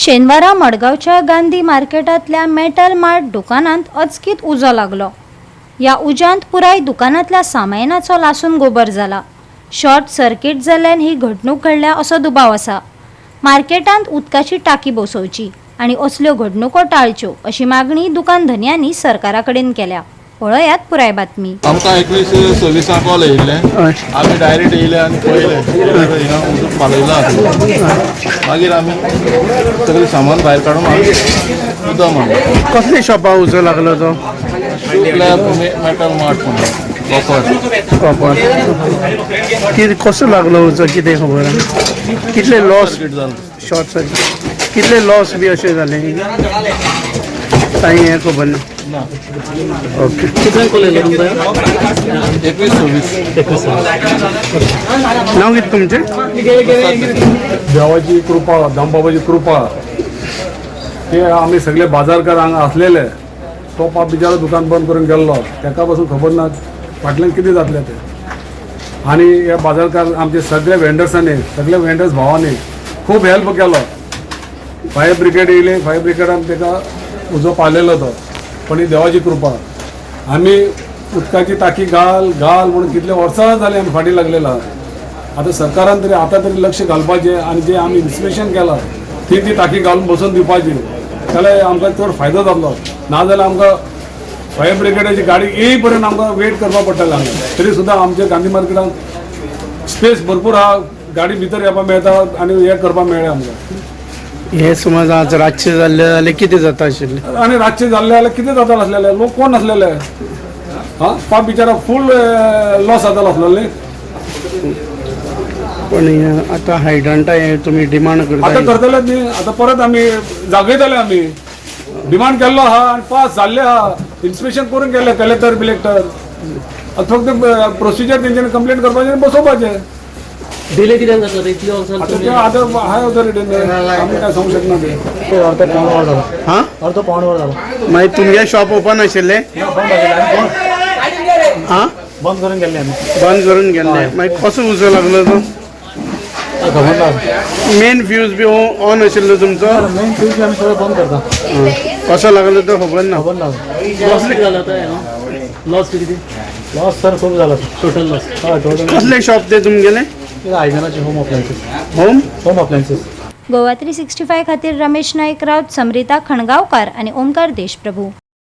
शेनवारा मडगावच्या Gandhi मार्केटातल्या metal mart दुकानांत अचकीत उजो लागलो। या उज्यांत पुराय दुकानांतल्या सामानाचो लासून गोबर जाला। शॉर्ट सर्किट जाल्ल्यान ही घडणूक घडल्या असो दुबाव आसा। मार्केटांत उदकाची टाकी बसोवची आणि असल्यो घडणुको टाळच्यो अशी मागणी दुकानधन्यांनी सरकारा कडेन केल्या। पळयात पुराय बातमी। आमकां 21:26 कॉल येयल्ले, आमी डायरेक्ट येयले आनी पळयले उदक पालयलां आसलें। मागीर आमी सगळें सामान भायर काडून उदक मारलें। कसली शॉपा उजो लागलो तो? मेटल मार्ट कॉपर कितें कसो लागलो उजो कितें खबर आहा? कितले लॉस शॉर्ट सर्किट कितले लॉस बी अशें जाले कांय हें खबर ना। ओके कितल्यांक कॉल येयलो तुमकां? 21:26 नांव कितें तुमचें? देवाची कृपा, दामबाबाची कृपा हे आम्ही सगळे बाजारकार हांगा असलेले। तो पाप बिचारो दुकान बंद करून गेल्लो, ताका पासून खबर ना फाटल्यान कितें जातलें तें। आनी हे बाजारकार आमचे सगळे वेंडर्सांनी, सगळे वेंडर्स भावांनी खूब हेल्प केलो। फायर ब्रिगेड येयली, फायर ब्रिगेडान ताका उजो पालयलो तो। पण ही देवाची कृपा। आमी उदकाची टाकी घाल घाल म्हणून कितले वर्सां जाली आमी फाटी लागलेला। आता सरकारान तरी आता तरी लक्ष घालपाचें आनी जे आमी इन्स्पेक्शन केलां ती टाकी घालून बसून दिवपाची, जाल्यार आमकां चड फायदो जातलो। नाजाल्यार आमकां फायर ब्रिगेडाची गाडी येय पर्यंत आमकां वेट करपा पडटलें हांगा। तरी सुद्दां आमच्या गांधी मार्केटान स्पेस भरपूर आहा, गाडी भितर येवपाक मेळटा आनी हें करपाक मेळ्ळें आमकां। हे समज आज रातचें जाल्लें जाल्यार कितें जाता आशिल्लें? आनी रातचें जाल्लें जाल्यार कितें जातालें आसलेलें? लोक कोण आसलेले? हां, पाप बिचारा फूल लॉस जातालो आसलो न्ही। पण आता हायड्रंटा हे तुमी डिमांड आता करता करतलेच न्ही। आता परत आमी जागयतले, आमी डिमांड केल्लो आहा आनी पास जाल्ले आहा। इन्स्पेक्शन करून गेले कलेक्टर बिलेक्टर। आता फक्त प्रोसिजर तेंच्यांनी कंप्लेंट करपाचें आनी बसोवपाचें। डिले कित्याक जाता रे? किती वर्सां आता ते आतां हाय ऑथॉरिटी आमी काय सांगू शकना ते। हां अर्धो पावण वर जालो। मागीर तुमगे शॉप ओपन आशिल्लें? हां बंद करून गेल्ले आमी। बंद करून गेल्ले, मागीर कसो उजो लागलो तो? खबर ना। मेन फ्यूज बी ऑन आशिल्लो तुमचो? मेन फ्यूज आमी सगळें बंद करता। कसो लागलो तो खबर ना। खबर ना। लॉस किती जाला तो? लॉस किती? लॉस सर खूप झाला, टोटल लॉस। हय टोटल। कसले शॉप ते तुमगेले? आयदनाचे home appliances. Home appliances. Goa 365 खातीर रमेश नाईक राऊत, समरिता खणगावकार आणि ओमकार देशप्रभू।